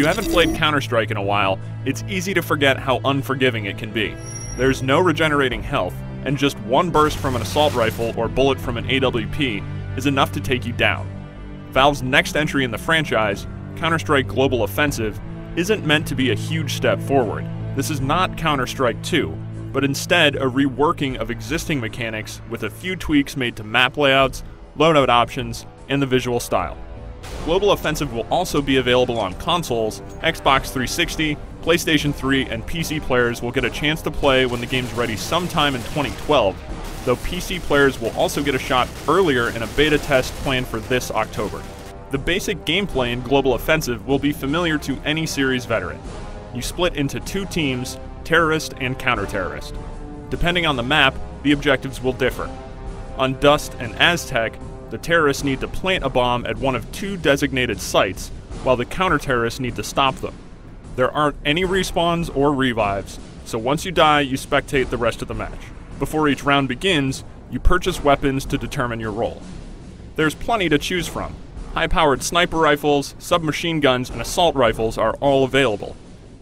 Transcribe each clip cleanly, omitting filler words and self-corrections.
you haven't played Counter-Strike in a while, it's easy to forget how unforgiving it can be. There's no regenerating health, and just one burst from an assault rifle or bullet from an AWP is enough to take you down. Valve's next entry in the franchise, Counter-Strike Global Offensive, isn't meant to be a huge step forward. This is not Counter-Strike 2, but instead a reworking of existing mechanics with a few tweaks made to map layouts, loadout options, and the visual style. Global Offensive will also be available on consoles. Xbox 360, PlayStation 3, and PC players will get a chance to play when the game's ready sometime in 2012, though PC players will also get a shot earlier in a beta test planned for this October. The basic gameplay in Global Offensive will be familiar to any series veteran. You split into two teams, terrorist and counter-terrorist. Depending on the map, the objectives will differ. On Dust and Aztec, the terrorists need to plant a bomb at one of two designated sites, while the counter-terrorists need to stop them. There aren't any respawns or revives, so once you die, you spectate the rest of the match. Before each round begins, you purchase weapons to determine your role. There's plenty to choose from. High-powered sniper rifles, submachine guns, and assault rifles are all available.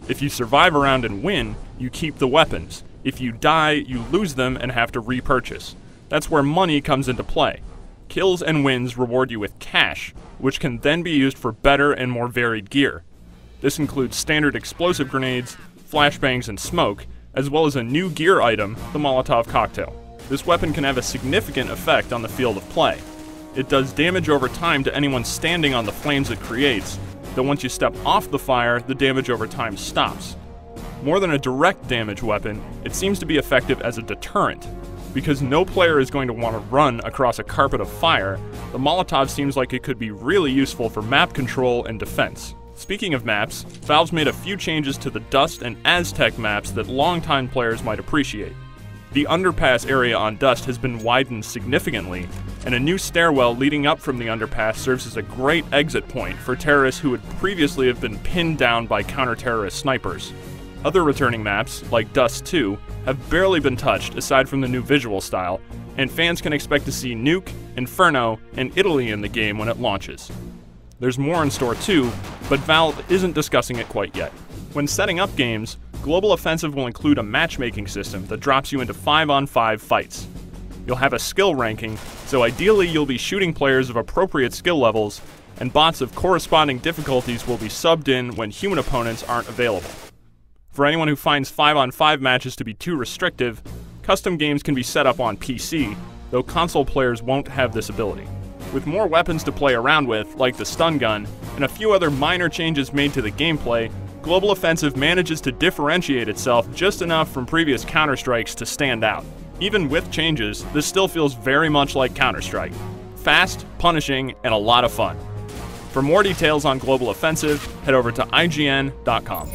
If you survive a round and win, you keep the weapons. If you die, you lose them and have to repurchase. That's where money comes into play. Kills and wins reward you with cash, which can then be used for better and more varied gear. This includes standard explosive grenades, flashbangs, and smoke, as well as a new gear item, the Molotov cocktail. This weapon can have a significant effect on the field of play. It does damage over time to anyone standing on the flames it creates, though once you step off the fire, the damage over time stops. More than a direct damage weapon, it seems to be effective as a deterrent. Because no player is going to want to run across a carpet of fire, the Molotov seems like it could be really useful for map control and defense. Speaking of maps, Valve's made a few changes to the Dust and Aztec maps that longtime players might appreciate. The underpass area on Dust has been widened significantly, and a new stairwell leading up from the underpass serves as a great exit point for terrorists who would previously have been pinned down by counter-terrorist snipers. Other returning maps, like Dust 2, have barely been touched aside from the new visual style, and fans can expect to see Nuke, Inferno, and Italy in the game when it launches. There's more in store too, but Valve isn't discussing it quite yet. When setting up games, Global Offensive will include a matchmaking system that drops you into 5-on-5 fights. You'll have a skill ranking, so ideally you'll be shooting players of appropriate skill levels, and bots of corresponding difficulties will be subbed in when human opponents aren't available. For anyone who finds 5-on-5 matches to be too restrictive, custom games can be set up on PC, though console players won't have this ability. With more weapons to play around with, like the stun gun, and a few other minor changes made to the gameplay, Global Offensive manages to differentiate itself just enough from previous Counter-Strikes to stand out. Even with changes, this still feels very much like Counter-Strike. Fast, punishing, and a lot of fun. For more details on Global Offensive, head over to IGN.com.